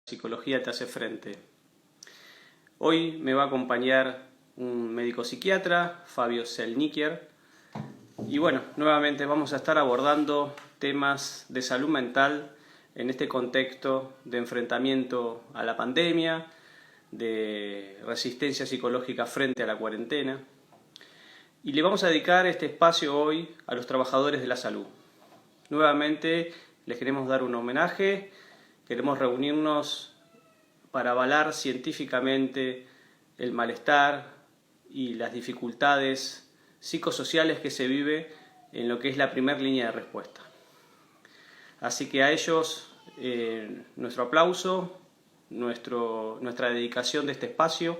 Psicología te hace frente. Hoy me va a acompañar un médico psiquiatra, Fabio Selniker, y bueno, nuevamente vamos a estar abordando temas de salud mental en este contexto de enfrentamiento a la pandemia, de resistencia psicológica frente a la cuarentena, y le vamos a dedicar este espacio hoy a los trabajadores de la salud. Nuevamente les queremos dar un homenaje. Queremos reunirnos para avalar científicamente el malestar y las dificultades psicosociales que se vive en lo que es la primera línea de respuesta. Así que a ellos nuestro aplauso, nuestra dedicación de este espacio.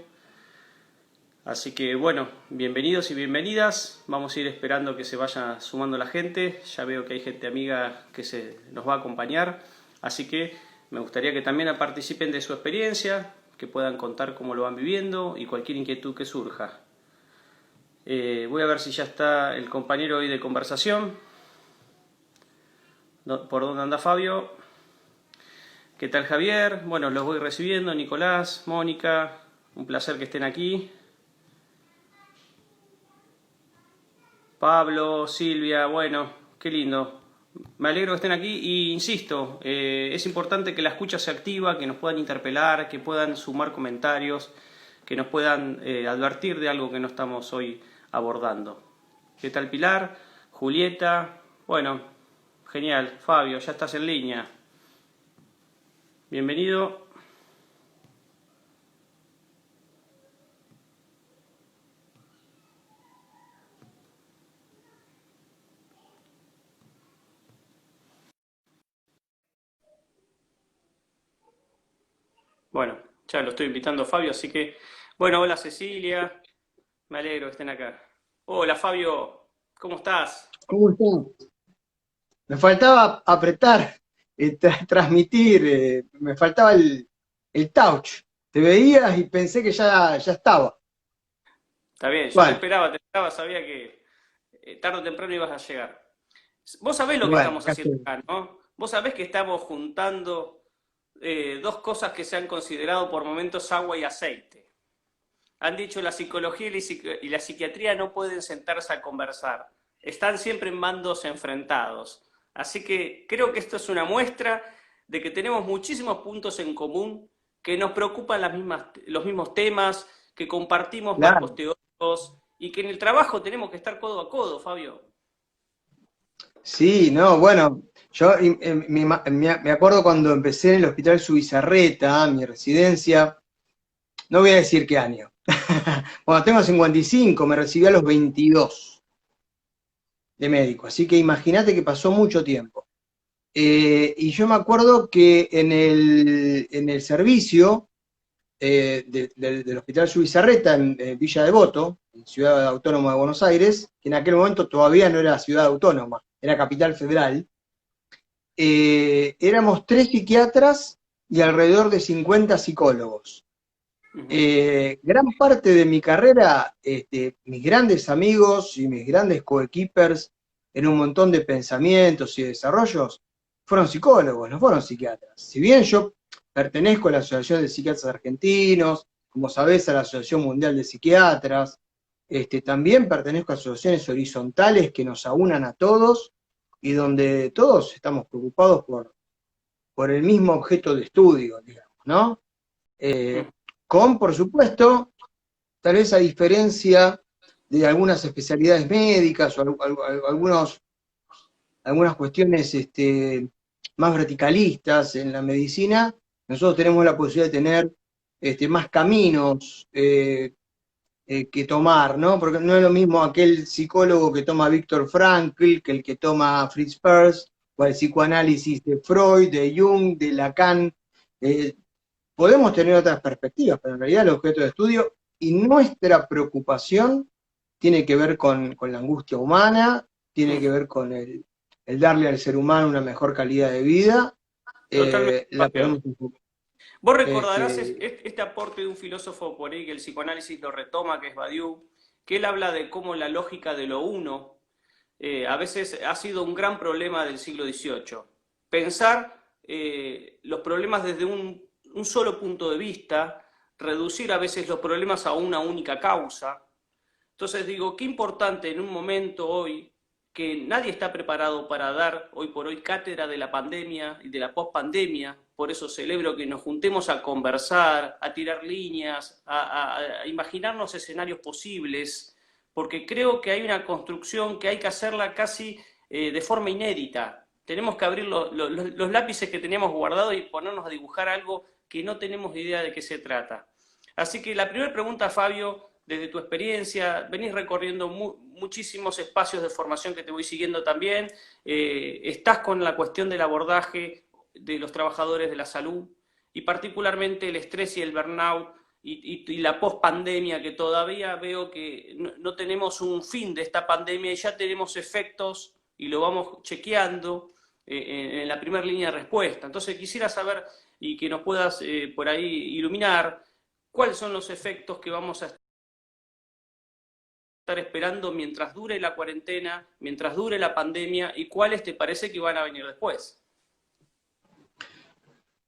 Así que bueno, bienvenidos y bienvenidas. Vamos a ir esperando que se vaya sumando la gente. Ya veo que hay gente amiga que nos va a acompañar. Así que me gustaría que también participen de su experiencia, que puedan contar cómo lo van viviendo y cualquier inquietud que surja. Voy a ver si ya está el compañero hoy de conversación. ¿Por dónde anda Fabio? ¿Qué tal Javier? Bueno, los voy recibiendo. Nicolás, Mónica, un placer que estén aquí. Pablo, Silvia, bueno, qué lindo. Me alegro que estén aquí y insisto, es importante que la escucha se activa, que nos puedan interpelar, que puedan sumar comentarios, que nos puedan advertir de algo que no estamos hoy abordando. ¿Qué tal Pilar? Julieta, bueno, genial. Fabio, ya estás en línea. Bienvenido. Bueno, ya lo estoy invitando a Fabio, así que, bueno, hola Cecilia, me alegro que estén acá. Hola Fabio, ¿cómo estás? ¿Cómo estás? Me faltaba apretar, transmitir, me faltaba el touch. Te veías y pensé que ya estaba. Está bien, yo Bueno, te esperaba, sabía que tarde o temprano ibas a llegar. Vos sabés lo que bueno, estamos acá haciendo estoy. acá, ¿no? Vos sabés que estamos juntando dos cosas que se han considerado por momentos agua y aceite. Han dicho la psicología y la psiquiatría no pueden sentarse a conversar. Están siempre en bandos enfrentados. Así que creo que esto es una muestra de que tenemos muchísimos puntos en común, que nos preocupan los mismos temas, que compartimos marcos Claro. teóricos y que en el trabajo tenemos que estar codo a codo, Fabio. Sí, no, bueno, yo me acuerdo cuando empecé en el Hospital Subizarreta, mi residencia, no voy a decir qué año. Bueno, tengo 55, me recibí a los 22 de médico, así que imagínate que pasó mucho tiempo. Y yo me acuerdo que en el servicio del Hospital Subizarreta en Villa Devoto, en Ciudad Autónoma de Buenos Aires, que en aquel momento todavía no era ciudad autónoma, era capital federal, éramos 3 psiquiatras y alrededor de 50 psicólogos. Ujú. Gran parte de mi carrera, mis grandes amigos y mis grandes coequippers en un montón de pensamientos y desarrollos fueron psicólogos, no fueron psiquiatras. Si bien yo pertenezco a la Asociación de Psiquiatras Argentinos, como sabés, a la Asociación Mundial de Psiquiatras, también pertenezco a asociaciones horizontales que nos aunan a todos y donde todos estamos preocupados por el mismo objeto de estudio, digamos, ¿no? Ujú. Eh, con, por supuesto, tal vez a diferencia de algunas especialidades médicas o algunas cuestiones más verticalistas en la medicina, nosotros tenemos la posibilidad de tener más caminos que tomar, ¿no? Porque no es lo mismo aquel psicólogo que toma Víctor Frankl que el que toma Fritz Perls, o el psicoanálisis de Freud, de Jung, de Lacan. Eh, Podemos tener otras perspectivas, pero en realidad el objeto de estudio y nuestra preocupación tiene que ver con la angustia humana, tiene que ver con el darle al ser humano una mejor calidad de vida. Totalmente, La Fabio. podemos enfocar. Vos recordarás Este, este aporte de un filósofo por ahí que el psicoanálisis lo retoma, que es Badiou, que él habla de cómo la lógica de lo uno a veces ha sido un gran problema del siglo XVIII. Pensar los problemas desde un solo punto de vista, reducir a veces los problemas a una única causa. Entonces digo, qué importante en un momento hoy que nadie está preparado para dar hoy por hoy cátedra de la pandemia y de la pospandemia. Por eso celebro que nos juntemos a conversar, a tirar líneas, a imaginarnos escenarios posibles, porque creo que hay una construcción que hay que hacerla casi de forma inédita. Tenemos que abrir los lápices que teníamos guardados y ponernos a dibujar algo que no tenemos idea de qué se trata. Así que la primera pregunta, Fabio, desde tu experiencia, venís recorriendo muchísimos espacios de formación que te voy siguiendo también, estás con la cuestión del abordaje de los trabajadores de la salud y particularmente el estrés y el burnout y la pospandemia, que todavía veo que no tenemos un fin de esta pandemia y ya tenemos efectos y lo vamos chequeando en la primera línea de respuesta. Entonces quisiera saber y que nos puedas por ahí iluminar cuáles son los efectos que vamos a estar esperando mientras dure la cuarentena, mientras dure la pandemia, y cuáles te parece que van a venir después.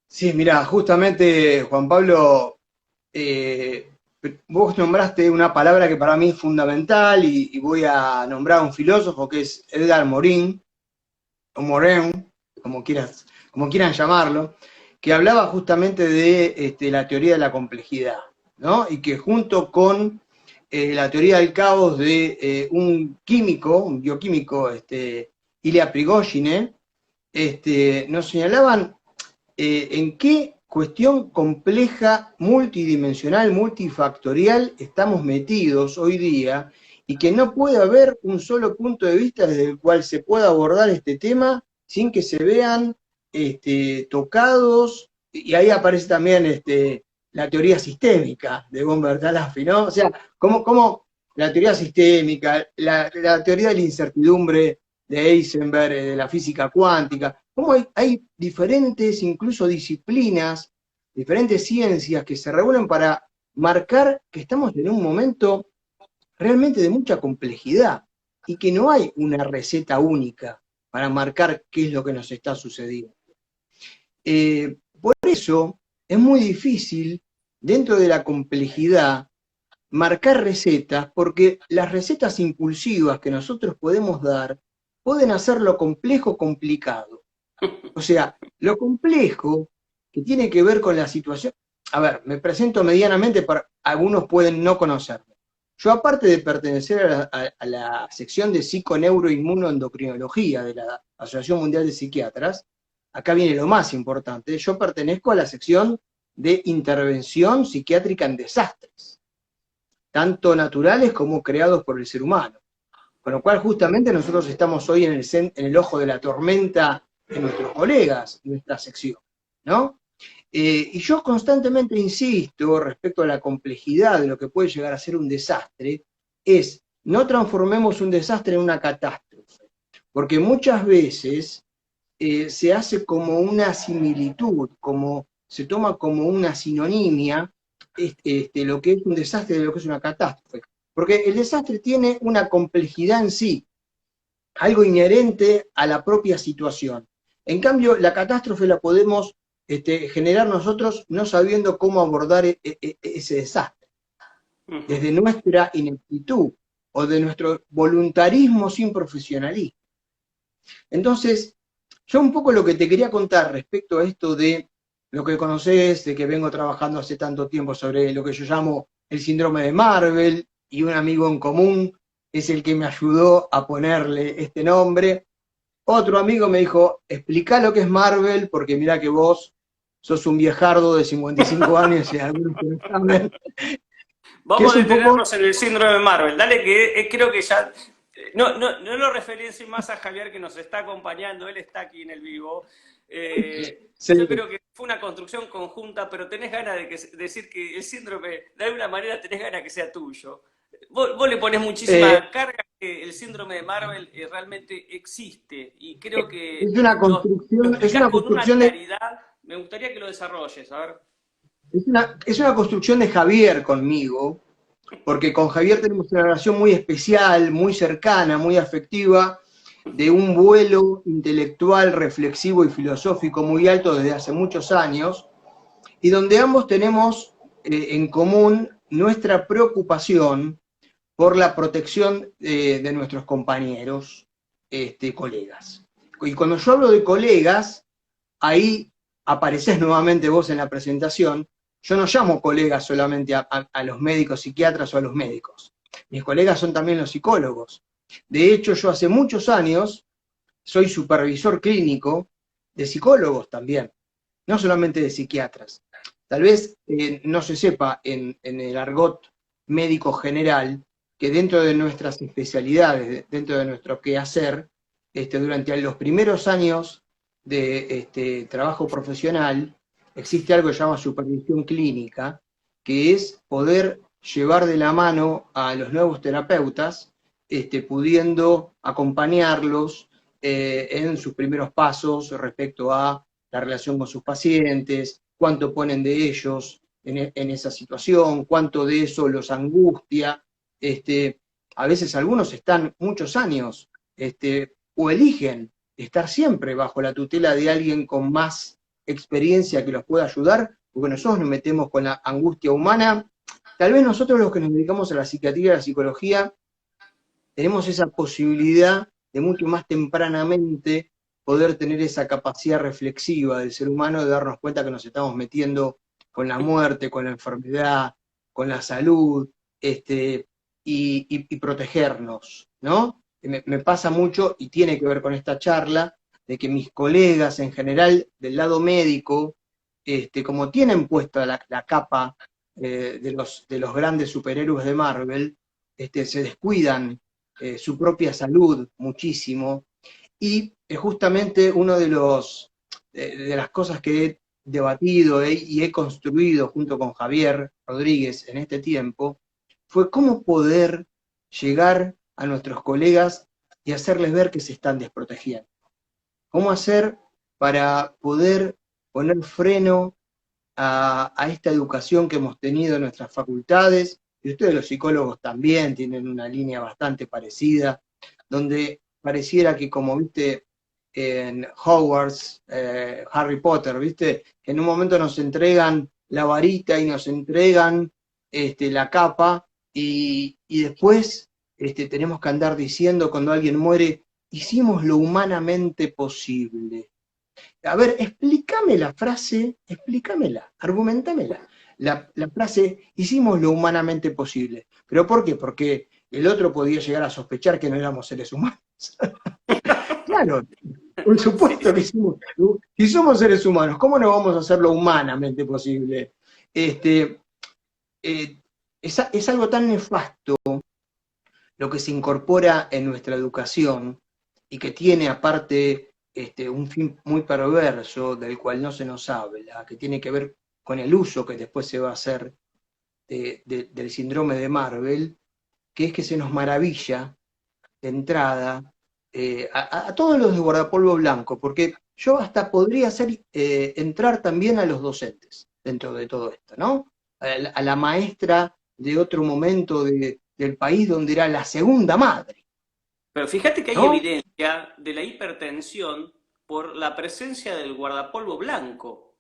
Sí, mira, justamente, Juan Pablo, vos nombraste una palabra que para mí es fundamental y voy a nombrar a un filósofo que es Edgar Morin, o Morin, como quieran llamarlo, que hablaba justamente de la teoría de la complejidad, ¿no? Y que junto con la teoría del caos de un químico, un bioquímico, Ilya Prigogine, nos señalaban en qué cuestión compleja, multidimensional, multifactorial estamos metidos hoy día y que no puede haber un solo punto de vista desde el cual se pueda abordar este tema sin que se vean tocados, y ahí aparece también la teoría sistémica de von Bertalanffy, ¿no? O sea, cómo la teoría sistémica, la teoría de la incertidumbre de Heisenberg, de la física cuántica, cómo hay diferentes, incluso disciplinas, diferentes ciencias que se reúnen para marcar que estamos en un momento realmente de mucha complejidad y que no hay una receta única para marcar qué es lo que nos está sucediendo. Por eso es muy difícil, dentro de la complejidad, marcar recetas, porque las recetas impulsivas que nosotros podemos dar pueden hacer lo complejo complicado. O sea, lo complejo que tiene que ver con la situación. A ver, me presento medianamente, algunos pueden no conocerme. Yo, aparte de pertenecer a la sección de psiconeuroinmunoendocrinología de la Asociación Mundial de Psiquiatras, acá viene lo más importante, yo pertenezco a la sección de intervención psiquiátrica en desastres, tanto naturales como creados por el ser humano. Con lo cual, justamente, nosotros estamos hoy en el ojo de la tormenta de nuestros colegas, de nuestra sección, ¿no? Y yo constantemente insisto respecto a la complejidad de lo que puede llegar a ser un desastre, es no transformemos un desastre en una catástrofe, porque muchas veces se hace como una similitud, se toma como una sinonimia lo que es un desastre de lo que es una catástrofe. Porque el desastre tiene una complejidad en sí, algo inherente a la propia situación. En cambio, la catástrofe la podemos generar nosotros no sabiendo cómo abordar ese desastre. Desde nuestra ineptitud o de nuestro voluntarismo sin profesionalismo. Entonces, yo un poco lo que te quería contar respecto a esto de lo que conoces, de que vengo trabajando hace tanto tiempo sobre lo que yo llamo el síndrome de Marvel, y un amigo en común es el que me ayudó a ponerle este nombre. Otro amigo me dijo, explica lo que es Marvel, porque mirá que vos sos un viejardo de 55 años y algunos que no saben. Vamos a detenernos en el síndrome de Marvel. Dale, que creo que ya... No lo referencie más a Javier, que nos está acompañando, él está aquí en el vivo. Sí. Yo creo que fue una construcción conjunta, pero tenés ganas de decir que el síndrome, de alguna manera tenés ganas que sea tuyo. Vos le ponés muchísima carga que el síndrome de Marvel realmente existe, y creo que es una construcción, con una claridad. Me gustaría que lo desarrolles, a ver. Es una construcción de Javier conmigo, porque con Javier tenemos una relación muy especial, muy cercana, muy afectiva, de un vuelo intelectual, reflexivo y filosófico muy alto desde hace muchos años, y donde ambos tenemos en común nuestra preocupación por la protección de nuestros compañeros, colegas. Y cuando yo hablo de colegas, ahí apareces nuevamente vos en la presentación. Yo no llamo colegas solamente a los médicos psiquiatras o a los médicos. Mis colegas son también los psicólogos. De hecho, yo hace muchos años soy supervisor clínico de psicólogos también, no solamente de psiquiatras. Tal vez no se sepa en el argot médico general que dentro de nuestras especialidades, dentro de nuestro quehacer, durante los primeros años de trabajo profesional, existe algo que se llama supervisión clínica, que es poder llevar de la mano a los nuevos terapeutas, pudiendo acompañarlos en sus primeros pasos respecto a la relación con sus pacientes, cuánto ponen de ellos en esa situación, cuánto de eso los angustia. A veces algunos están muchos años, o eligen estar siempre bajo la tutela de alguien con más experiencia que los pueda ayudar, porque nosotros nos metemos con la angustia humana. Tal vez nosotros los que nos dedicamos a la psiquiatría y a la psicología tenemos esa posibilidad de mucho más tempranamente poder tener esa capacidad reflexiva del ser humano, de darnos cuenta que nos estamos metiendo con la muerte, con la enfermedad, con la salud, y protegernos, ¿no? Me pasa mucho, y tiene que ver con esta charla, de que mis colegas en general del lado médico, como tienen puesta la capa de los grandes superhéroes de Marvel, se descuidan su propia salud muchísimo, y es justamente uno de las cosas que he debatido y he construido junto con Javier Rodríguez en este tiempo, fue cómo poder llegar a nuestros colegas y hacerles ver que se están desprotegiendo. ¿Cómo hacer para poder poner freno a esta educación que hemos tenido en nuestras facultades? Y ustedes los psicólogos también tienen una línea bastante parecida, donde pareciera que, como viste en Hogwarts, Harry Potter, viste, que en un momento nos entregan la varita y nos entregan la capa, y después tenemos que andar diciendo cuando alguien muere, hicimos lo humanamente posible. A ver, explícame la frase, explícamela, argumentámela. La frase, hicimos lo humanamente posible. ¿Pero por qué? Porque el otro podía llegar a sospechar que no éramos seres humanos. Claro, por supuesto que hicimos. Si somos seres humanos, ¿cómo no vamos a hacer lo humanamente posible? Es algo tan nefasto lo que se incorpora en nuestra educación y que tiene aparte un fin muy perverso del cual no se nos habla, que tiene que ver con el uso que después se va a hacer del síndrome de Marvel, que es que se nos maravilla de entrada a todos los de guardapolvo blanco, porque yo hasta podría hacer entrar también a los docentes dentro de todo esto, ¿no? A la maestra de otro momento del país donde era la segunda madre, Pero fíjate que hay ¿no? evidencia de la hipertensión por la presencia del guardapolvo blanco.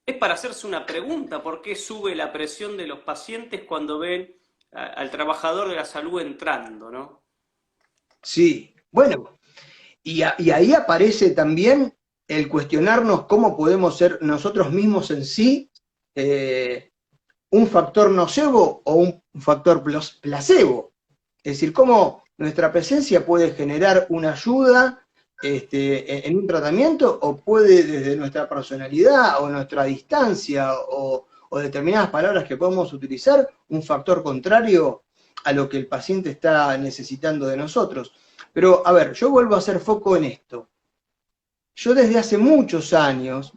Es para hacerse una pregunta, ¿por qué sube la presión de los pacientes cuando ven al trabajador de la salud entrando, ¿no? Sí, bueno, y ahí aparece también el cuestionarnos cómo podemos ser nosotros mismos en sí un factor nocebo o un factor placebo. Es decir, cómo nuestra presencia puede generar una ayuda en un tratamiento, o puede desde nuestra personalidad o nuestra distancia o determinadas palabras que podemos utilizar, un factor contrario a lo que el paciente está necesitando de nosotros. Pero, a ver, yo vuelvo a hacer foco en esto. Yo desde hace muchos años,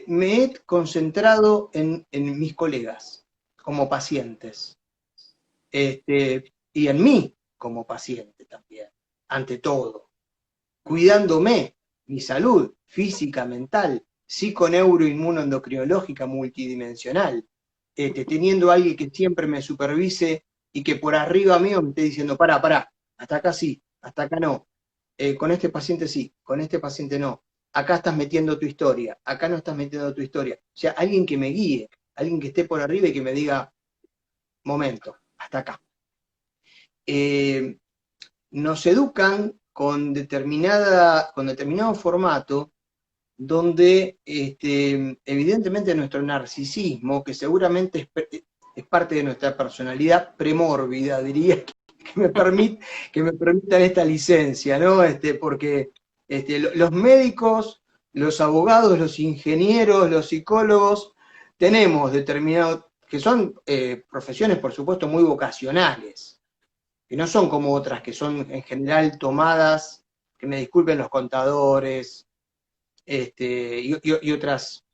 me he concentrado en mis colegas como pacientes, y en mí como paciente también, ante todo, cuidándome, mi salud física, mental, psiconeuroinmunoendocrinológica multidimensional, teniendo a alguien que siempre me supervise y que por arriba mío me esté diciendo, pará, hasta acá sí, hasta acá no, con este paciente sí, con este paciente no. acá estás metiendo tu historia, acá no estás metiendo tu historia. O sea, alguien que me guíe, alguien que esté por arriba y que me diga, momento, hasta acá. Nos educan con determinado formato donde evidentemente nuestro narcisismo, que seguramente es parte de nuestra personalidad premórbida, diría, que me permitan esta licencia, ¿no? Porque los médicos, los abogados, los ingenieros, los psicólogos, tenemos determinados, que son profesiones, por supuesto, muy vocacionales, que no son como otras que son en general tomadas, que me disculpen los contadores, y otras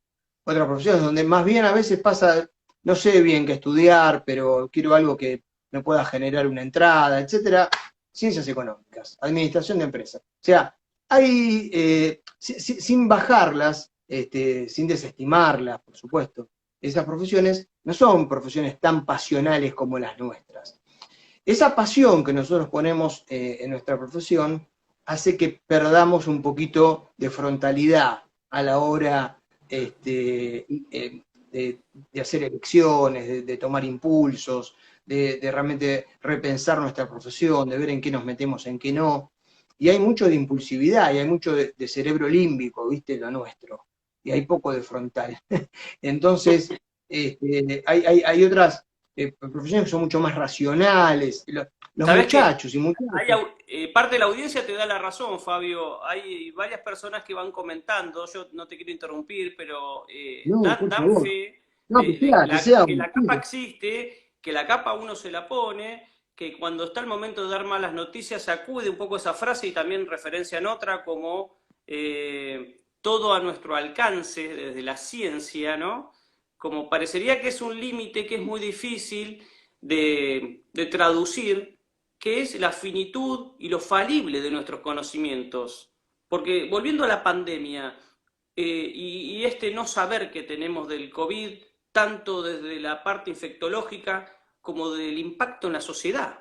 profesiones, donde más bien a veces pasa, no sé bien qué estudiar, pero quiero algo que me pueda generar una entrada, etcétera. Ciencias económicas, administración de empresas. O sea, hay, sin bajarlas, sin desestimarlas, por supuesto, esas profesiones no son profesiones tan pasionales como las nuestras. Esa pasión que nosotros ponemos en nuestra profesión hace que perdamos un poquito de frontalidad a la hora de hacer elecciones, de tomar impulsos, de realmente repensar nuestra profesión, de ver en qué nos metemos, en qué no. Y hay mucho de impulsividad, y hay mucho de cerebro límbico, ¿viste? Lo nuestro. Y hay poco de frontal. Entonces, hay otras profesiones que son mucho más racionales. Los Sabés que muchachos y muchachas. parte de la audiencia te da la razón, Fabio. Hay varias personas que van comentando, yo no te quiero interrumpir, pero No, por dan favor. fe No, que sea que un la capa tiro. existe, que la capa uno se la pone, que cuando está el momento de dar malas noticias sacude un poco esa frase y también referencia en otra como todo a nuestro alcance desde la ciencia, ¿no? Como parecería que es un límite que es muy difícil de traducir, que es la finitud y lo falible de nuestros conocimientos. Porque volviendo a la pandemia y este no saber que tenemos del COVID, tanto desde la parte infectológica como del impacto en la sociedad.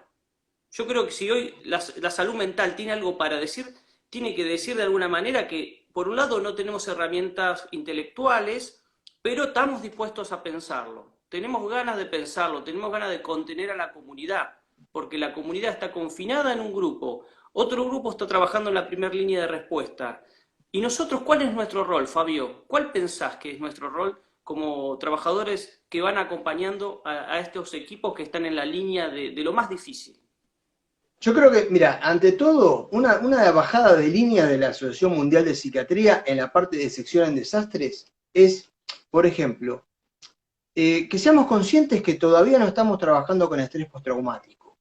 Yo creo que si hoy la salud mental tiene algo para decir, tiene que decir de alguna manera que, por un lado, no tenemos herramientas intelectuales, pero estamos dispuestos a pensarlo. Tenemos ganas de pensarlo, tenemos ganas de contener a la comunidad, porque la comunidad está confinada en un grupo, otro grupo está trabajando en la primera línea de respuesta. ¿Y nosotros cuál es nuestro rol, Fabio? ¿Cuál pensás que es nuestro rol como trabajadores que van acompañando a estos equipos que están en la línea de lo más difícil? Yo creo que, mira, ante todo, una bajada de línea de la Asociación Mundial de Psiquiatría en la parte de sección en desastres es, por ejemplo, que seamos conscientes que todavía no estamos trabajando con estrés postraumático.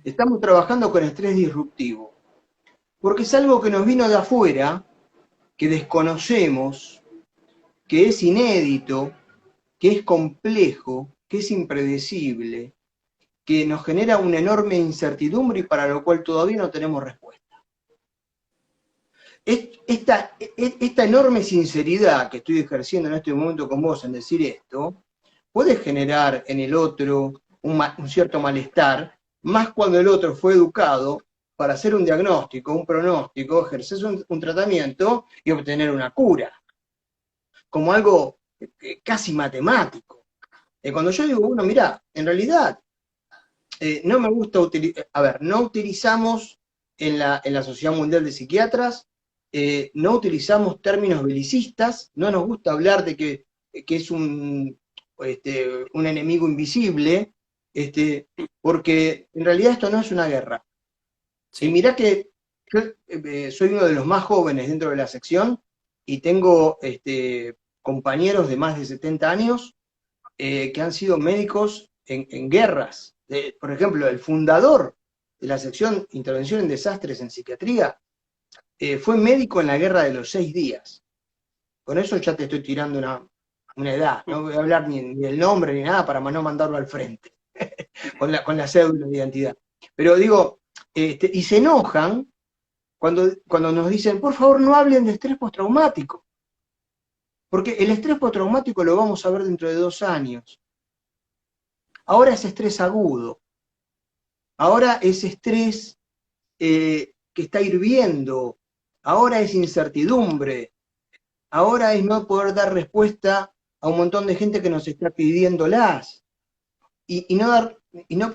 Estamos trabajando con estrés disruptivo. Porque es algo que nos vino de afuera, que desconocemos, que es inédito, que es complejo, que es impredecible, que nos genera una enorme incertidumbre y para lo cual todavía no tenemos respuesta. Esta enorme sinceridad que estoy ejerciendo en este momento con vos en decir esto, puede generar en el otro un cierto malestar, más cuando el otro fue educado para hacer un diagnóstico, un pronóstico, ejercer un tratamiento y obtener una cura, como algo casi matemático. Cuando yo digo, bueno, mirá, en realidad no me gusta utilizar, a ver, no utilizamos en la Sociedad Mundial de Psiquiatras, no utilizamos términos belicistas, no nos gusta hablar de que es un enemigo invisible, porque en realidad esto no es una guerra. Sí. Y mirá que yo soy uno de los más jóvenes dentro de la sección y tengo compañeros de más de 70 años que han sido médicos en guerras. Por ejemplo, el fundador de la sección Intervención en Desastres en Psiquiatría fue médico en la Guerra de los 6 días. Con eso ya te estoy tirando una edad. No voy a hablar ni del nombre ni nada para no mandarlo al frente, con la cédula de identidad. Pero digo, y se enojan cuando nos dicen, por favor, no hablen de estrés postraumático. Porque el estrés postraumático lo vamos a ver dentro de 2 años. Ahora es estrés agudo. Ahora es estrés que está hirviendo. ahora es incertidumbre, ahora es no poder dar respuesta a un montón de gente que nos está pidiéndolas y no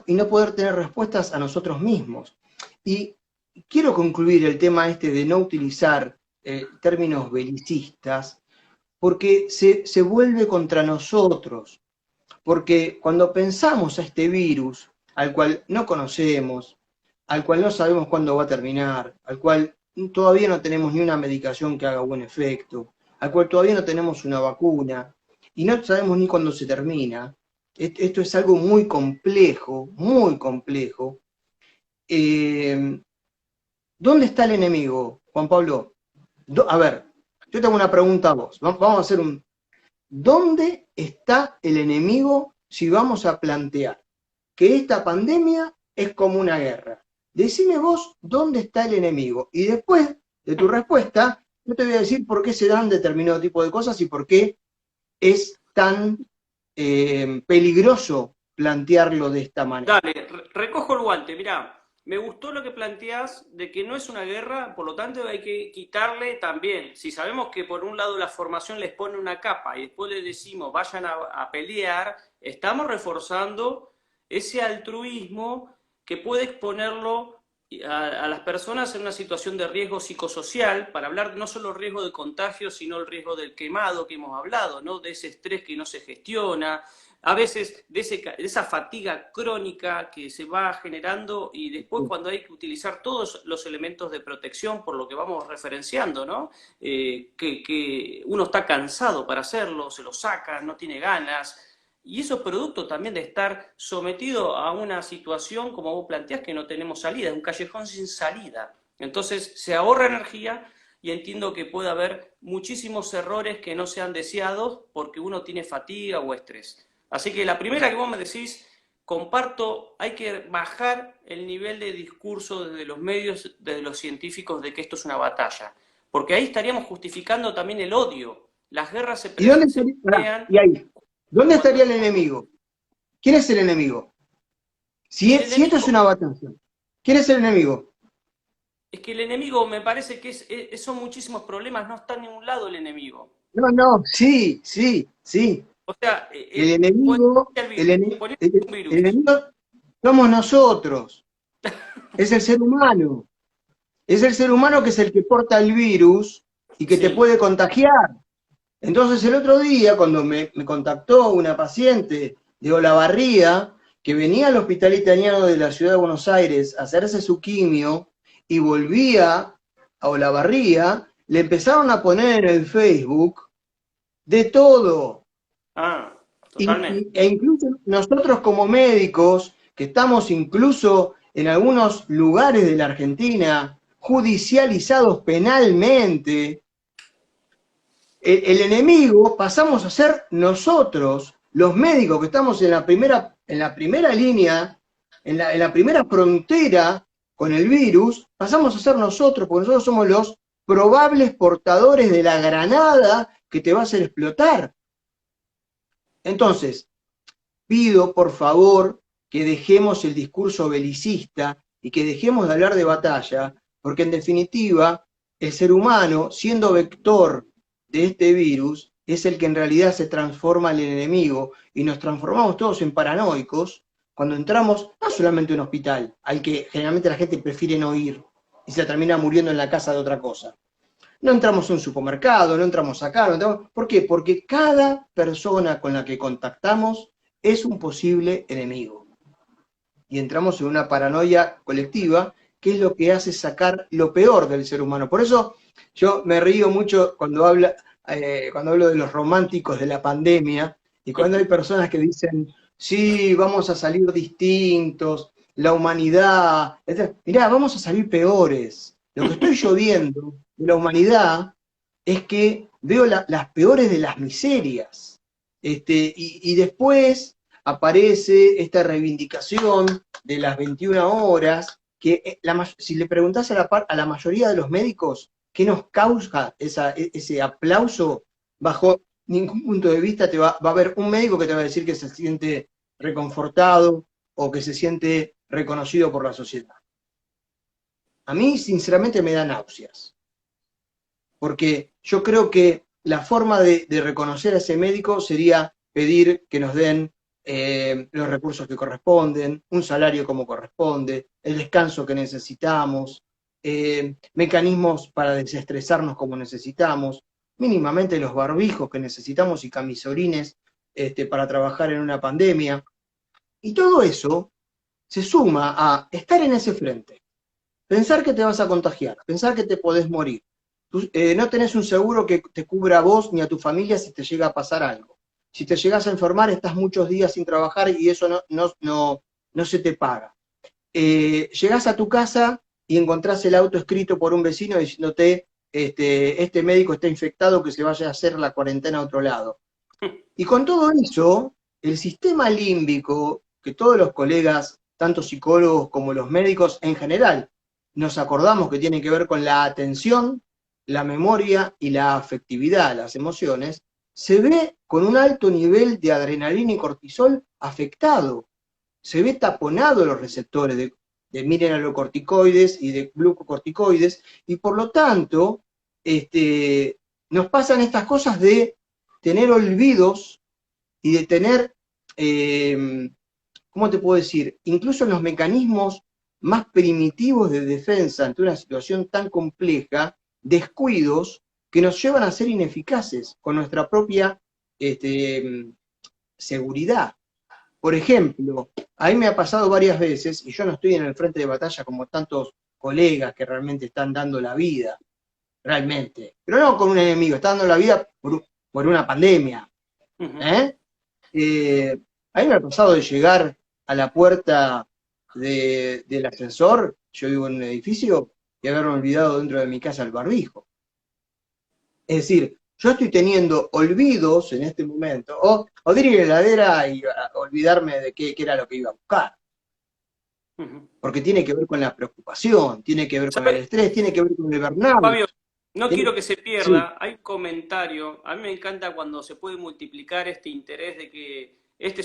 no poder tener respuestas a nosotros mismos. Y quiero concluir el tema este de no utilizar términos belicistas, porque se vuelve contra nosotros, porque cuando pensamos a este virus, al cual no conocemos, al cual no sabemos cuándo va a terminar, al cual todavía no tenemos ni una medicación que haga buen efecto, al cual todavía no tenemos una vacuna, y no sabemos ni cuándo se termina. Esto es algo muy complejo, muy complejo. ¿Dónde está el enemigo, Juan Pablo? A ver, yo tengo una pregunta a vos. Vamos a hacer un... ¿Dónde está el enemigo si vamos a plantear que esta pandemia es como una guerra? Decime vos dónde está el enemigo. Y después de tu respuesta, yo te voy a decir por qué se dan determinado tipo de cosas y por qué es tan peligroso plantearlo de esta manera. Dale, recojo el guante. Mirá, me gustó lo que planteás de que no es una guerra, por lo tanto hay que quitarle también. Si sabemos que por un lado la formación les pone una capa y después les decimos vayan a pelear, estamos reforzando ese altruismo que puede exponerlo a las personas en una situación de riesgo psicosocial, para hablar no solo riesgo de contagio, sino el riesgo del quemado que hemos hablado, ¿no? De ese estrés que no se gestiona, a veces de esa fatiga crónica que se va generando y después cuando hay que utilizar todos los elementos de protección, por lo que vamos referenciando, ¿no? Que uno está cansado para hacerlo, se lo saca, no tiene ganas, y eso es producto también de estar sometido a una situación, como vos planteás, que no tenemos salida, es un callejón sin salida. Entonces se ahorra energía y entiendo que puede haber muchísimos errores que no sean deseados porque uno tiene fatiga o estrés. Así que la primera que vos me decís, comparto, hay que bajar el nivel de discurso desde los medios, desde los científicos, de que esto es una batalla. Porque ahí estaríamos justificando también el odio. Las guerras se ¿Y dónde estaría, pelean y ahí, ¿dónde cuando... estaría el enemigo? ¿Quién es el enemigo? Si, El si esto es enemigo, una batalla, ¿quién es el enemigo? es que el enemigo me parece que son muchísimos problemas, no está en ningún lado el enemigo. No, no, sí, sí, sí. O sea, El enemigo, el virus, ponele un el virus. enemigo somos nosotros, es el ser humano. Es el ser humano que es el que porta el virus y que te Sí. puede contagiar. Entonces el otro día, cuando me contactó una paciente de Olavarría, que venía al Hospital Italiano de la Ciudad de Buenos Aires a hacerse su quimio y volvía a Olavarría, le empezaron a poner en el Facebook de todo. Ah, totalmente. E incluso nosotros como médicos, que estamos incluso en algunos lugares de la Argentina judicializados penalmente, el enemigo pasamos a ser nosotros, los médicos que estamos en la primera línea, en la primera frontera con el virus, pasamos a ser nosotros, porque nosotros somos los probables portadores de la granada que te va a hacer explotar. Entonces, pido por favor que dejemos el discurso belicista y que dejemos de hablar de batalla, porque en definitiva, el ser humano, siendo vector de este virus, es el que en realidad se transforma en el enemigo y nos transformamos todos en paranoicos cuando entramos no solamente a un hospital, al que generalmente la gente prefiere no ir y se termina muriendo en la casa de otra cosa. No entramos a un supermercado, no entramos acá, no entramos... ¿Por qué? Porque cada persona con la que contactamos es un posible enemigo. Y entramos en una paranoia colectiva, que es lo que hace sacar lo peor del ser humano. Por eso yo me río mucho cuando hablo de los románticos de la pandemia, y cuando hay personas que dicen, sí, vamos a salir distintos, la humanidad, etc. Mirá, vamos a salir peores. Lo que estoy yo viendo de la humanidad es que veo las peores de las miserias. Y después aparece esta reivindicación de las 21 horas, que si le preguntás a la mayoría de los médicos qué nos causa ese aplauso, bajo ningún punto de vista va a haber un médico que te va a decir que se siente reconfortado o que se siente reconocido por la sociedad. A mí, sinceramente, me da náuseas. porque yo creo que la forma de reconocer a ese médico sería pedir que nos den los recursos que corresponden, un salario como corresponde, el descanso que necesitamos, mecanismos para desestresarnos como necesitamos, mínimamente los barbijos que necesitamos y camisolines para trabajar en una pandemia. Y todo eso se suma a estar en ese frente, pensar que te vas a contagiar, pensar que te podés morir. Tú, no tenés un seguro que te cubra a vos ni a tu familia si te llega a pasar algo. Si te llegas a enfermar, estás muchos días sin trabajar y eso no se te paga. Llegás a tu casa y encontrás el auto escrito por un vecino diciéndote, este médico está infectado, que se vaya a hacer la cuarentena a otro lado. Y con todo eso, el sistema límbico, que todos los colegas, tanto psicólogos como los médicos en general, nos acordamos que tiene que ver con la atención, la memoria y la afectividad, las emociones, se ve con un alto nivel de adrenalina y cortisol afectado. Se ve taponado los receptores de mineralocorticoides y de glucocorticoides, y por lo tanto, nos pasan estas cosas de tener olvidos y de tener, ¿cómo te puedo decir? Incluso en los mecanismos más primitivos de defensa ante una situación tan compleja, descuidos que nos llevan a ser ineficaces con nuestra propia seguridad. Por ejemplo, a mí me ha pasado varias veces, y yo no estoy en el frente de batalla como tantos colegas que realmente están dando la vida, realmente, pero no con un enemigo, están dando la vida por una pandemia. ¿Eh? A mí me ha pasado de llegar a la puerta del ascensor, yo vivo en un edificio, y haberme olvidado dentro de mi casa el barbijo. Es decir, yo estoy teniendo olvidos en este momento, o de ir a la heladera y olvidarme de qué era lo que iba a buscar. Porque tiene que ver con la preocupación, tiene que ver con el ¿Sabes, estrés, tiene que ver con el burnout. Fabio? No quiero que se Sí, pierda. Hay un comentario. A mí me encanta cuando se puede multiplicar este interés de que